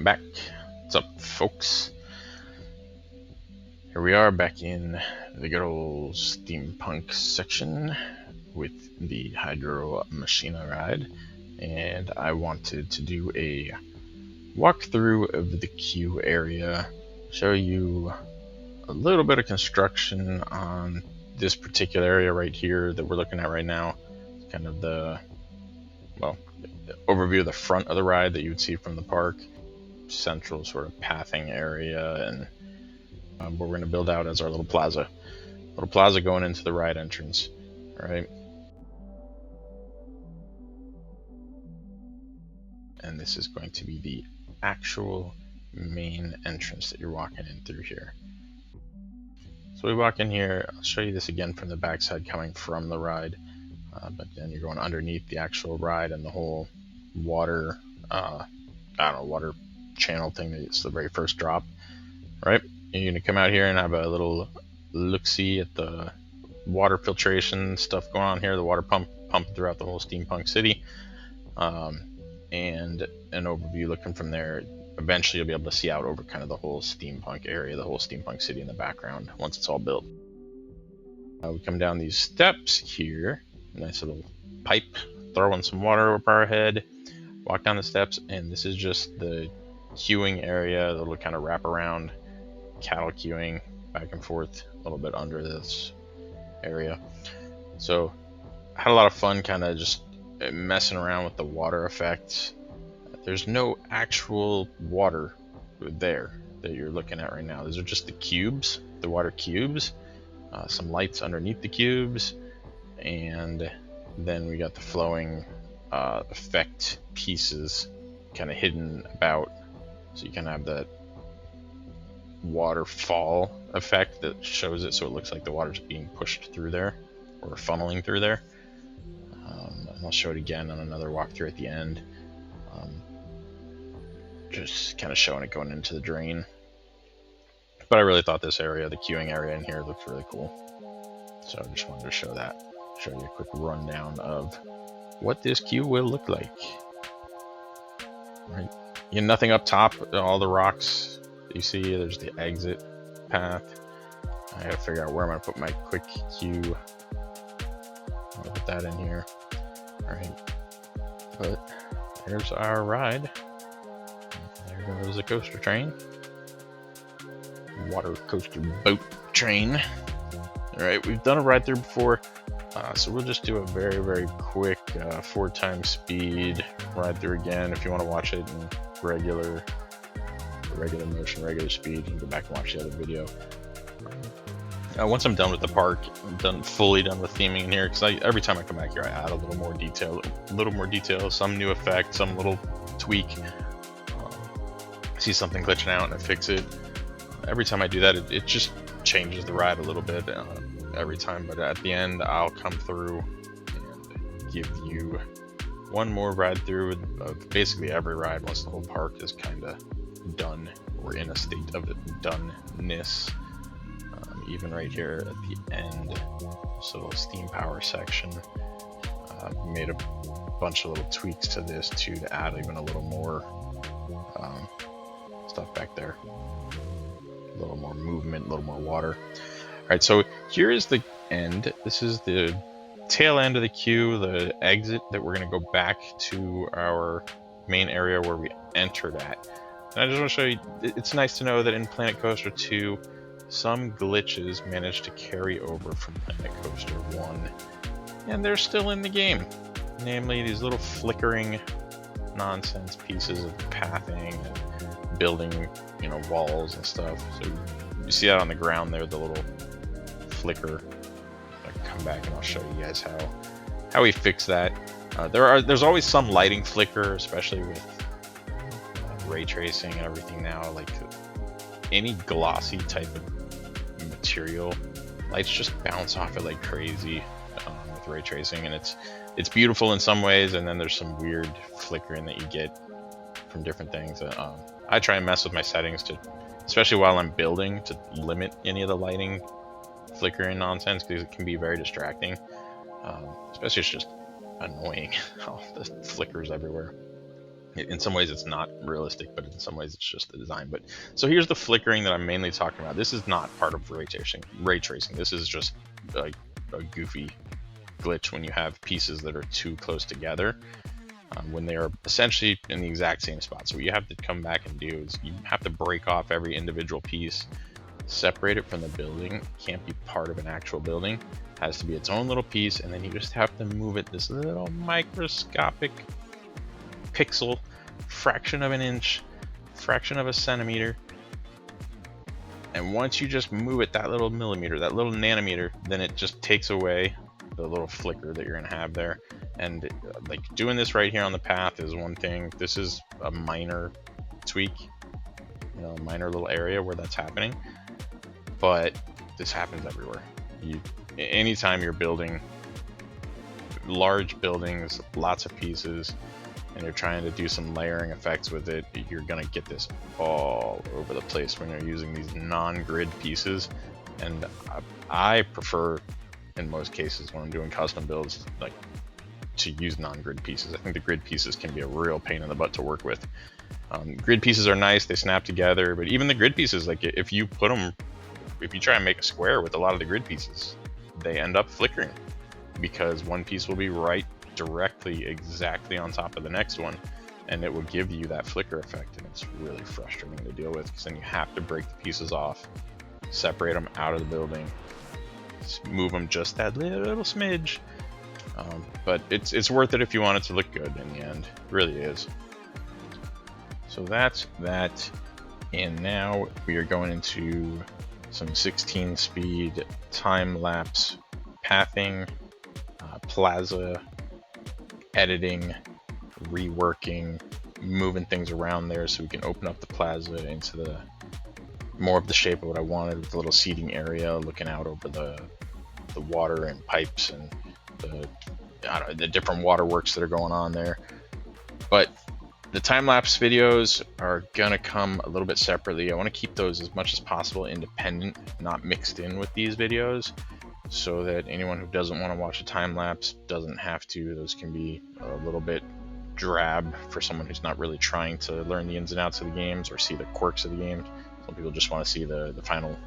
welcome back. What's up, folks? Here we are back in the good old Steampunk section with the Hydro Machina ride, and I wanted to do a walkthrough of the queue area, show you a little bit of construction on this particular area right here that we're looking at right now. Kind of the overview of the front of the ride that you would see from the park, central sort of pathing area, and what we're going to build out as our little plaza going into the ride entrance. All right, and this is going to be the actual main entrance that you're walking in through here. So we walk in here. I'll show you this again from the backside coming from the ride, but then you're going underneath the actual ride and the whole water water channel thing. It's the very first drop, right? You're gonna come out here and have a little look-see at the water filtration stuff going on here, the water pump throughout the whole Steampunk city, and an overview looking from there. Eventually you'll be able to see out over kind of the whole Steampunk area, the whole Steampunk city in the background once it's all built. We come down these steps here, nice little pipe, throw in some water over our head, walk down the steps, and this is just the queuing area, the little kind of wrap around cattle queuing back and forth a little bit under this area. So I had a lot of fun kind of just messing around with the water effects. There's no actual water there that you're looking at right now. These are just the cubes, the water cubes, some lights underneath the cubes, and then we got the flowing effect pieces kind of hidden about, so you kind of have that waterfall effect that shows it so it looks like the water's being pushed through there or funneling through there. And I'll show it again on another walkthrough at the end, just kind of showing it going into the drain. But I really thought this area, the queuing area in here, looked really cool, so I just wanted to show you a quick rundown of what this queue will look like. Right, you have nothing up top, all the rocks you see. There's the exit path. I gotta figure out where I'm gonna put my quick queue. I'll put that in here. All right, but there's our ride. There goes the coaster train, water coaster boat train. All right, we've done a ride through before, so we'll just do a very quick 4x speed ride through again. If you want to watch it in regular motion, regular speed, you can go back and watch the other video. Once I'm done with the park, I'm fully done with theming in here, because every time I come back here I add a little more detail, some new effect, some little tweak. See something glitching out and I fix it. Every time I do that, it just changes the ride a little bit every time, but at the end I'll come through and give you one more ride through of basically every ride once the whole park is kind of done or in a state of doneness. Even right here at the end, this little steam power section, made a bunch of little tweaks to this too to add even a little more stuff back there, a little more movement, a little more water. All right, so here is the end. This is the tail end of the queue, the exit that we're going to go back to our main area where we entered at. And I just want to show you, it's nice to know that in Planet Coaster 2, some glitches managed to carry over from Planet Coaster 1, and they're still in the game. Namely, these little flickering nonsense pieces of pathing and building, walls and stuff. So you see that on the ground there, the little flicker. I'll come back and I'll show you guys how we fix that. There's always some lighting flicker, especially with ray tracing and everything now. Like any glossy type of material, lights just bounce off it like crazy with ray tracing, and it's beautiful in some ways, and then there's some weird flickering that you get from different things. I try and mess with my settings to, especially while I'm building, to limit any of the lighting flickering nonsense, because it can be very distracting. Especially it's just annoying, all the flickers everywhere. In some ways it's not realistic, but in some ways it's just the design. But so here's the flickering that I'm mainly talking about. This is not part of ray tracing. This is just like a goofy glitch when you have pieces that are too close together, when they are essentially in the exact same spot. So what you have to come back and do is you have to break off every individual piece, separate it from the building. It can't be part of an actual building. It has to be its own little piece, and then you just have to move it this little microscopic pixel, fraction of an inch, fraction of a centimeter. And once you just move it that little millimeter, that little nanometer, then it just takes away the little flicker that you're gonna have there. And like doing this right here on the path is one thing. This is a minor tweak, you know, a minor little area where that's happening, but this happens everywhere. Anytime you're building large buildings, lots of pieces, and you're trying to do some layering effects with it, you're gonna get this all over the place when you're using these non-grid pieces. And I prefer, in most cases, when I'm doing custom builds, like to use non-grid pieces. I think the grid pieces can be a real pain in the butt to work with. Grid pieces are nice, they snap together, but even the grid pieces, like if you try and make a square with a lot of the grid pieces, they end up flickering because one piece will be right directly exactly on top of the next one, and it will give you that flicker effect, and it's really frustrating to deal with because then you have to break the pieces off, separate them out of the building, move them just that little smidge. But it's worth it if you want it to look good in the end. It really is. So that's that. And now we are going into some 16 speed time lapse pathing, Plaza, editing, reworking, moving things around there so we can open up the Plaza into the more of the shape of what I wanted, with the little seating area looking out over the water and pipes and the different waterworks that are going on there. But the time-lapse videos are gonna come a little bit separately. I want to keep those as much as possible independent, not mixed in with these videos, so that anyone who doesn't want to watch a time-lapse doesn't have to. Those can be a little bit drab for someone who's not really trying to learn the ins and outs of the games or see the quirks of the games. Some people just want to see the final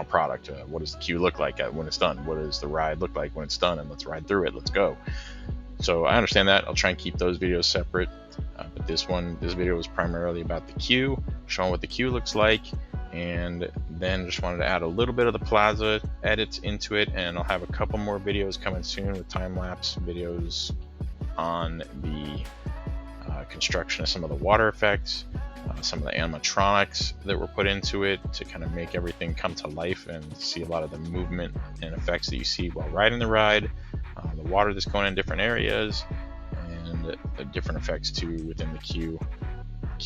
product. What does the queue look like when it's done? What does the ride look like when it's done? And let's ride through it. Let's go. So I understand that. I'll try and keep those videos separate. But this video was primarily about the queue, showing what the queue looks like, and then just wanted to add a little bit of the Plaza edits into it. And I'll have a couple more videos coming soon with time-lapse videos on the construction of some of the water effects, some of the animatronics that were put into it to kind of make everything come to life and see a lot of the movement and effects that you see while riding the ride, the water that's going in different areas, and the different effects too within the queue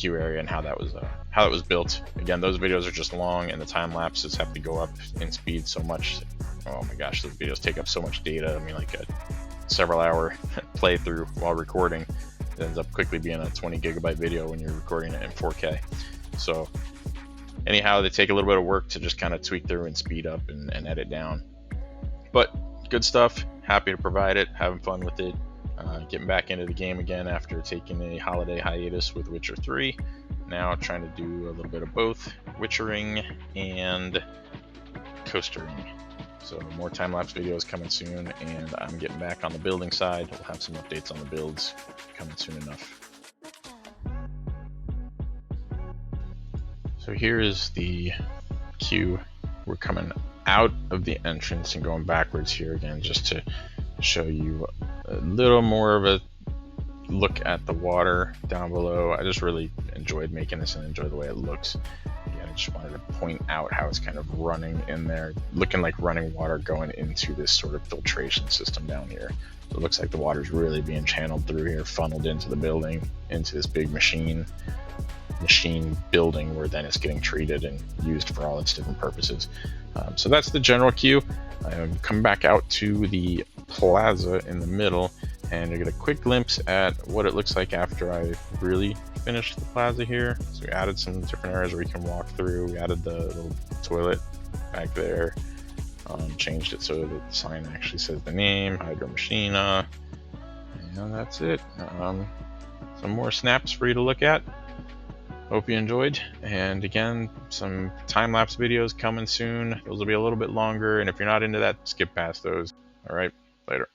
area and how that was built. Again, those videos are just long, and the time lapses have to go up in speed so much. Oh my gosh, those videos take up so much data. I mean, like a several hour playthrough while recording, it ends up quickly being a 20 gigabyte video when you're recording it in 4K. So anyhow, they take a little bit of work to just kind of tweak through and speed up and edit down. But good stuff. Happy to provide it. Having fun with it. Getting back into the game again after taking a holiday hiatus with Witcher 3. Now trying to do a little bit of both Witchering and coastering. So more time-lapse videos coming soon, and I'm getting back on the building side. We'll have some updates on the builds coming soon enough. So here is the queue. We're coming out of the entrance and going backwards here again, just to show you a little more of a look at the water down below. I just really enjoyed making this and enjoy the way it looks. Again, I just wanted to point out how it's kind of running in there, looking like running water going into this sort of filtration system down here. So it looks like the water's really being channeled through here, funneled into the building, into this big machine building, where then it's getting treated and used for all its different purposes. So that's the general queue. Come back out to the Plaza in the middle, and you get a quick glimpse at what it looks like after I really finished the Plaza here. So we added some different areas where you can walk through. We added the little toilet back there, changed it so that the sign actually says the name, Hydro Machina, and that's it. some more snaps for you to look at. Hope you enjoyed, and again, some time-lapse videos coming soon. Those will be a little bit longer, and if you're not into that, skip past those. All right, later.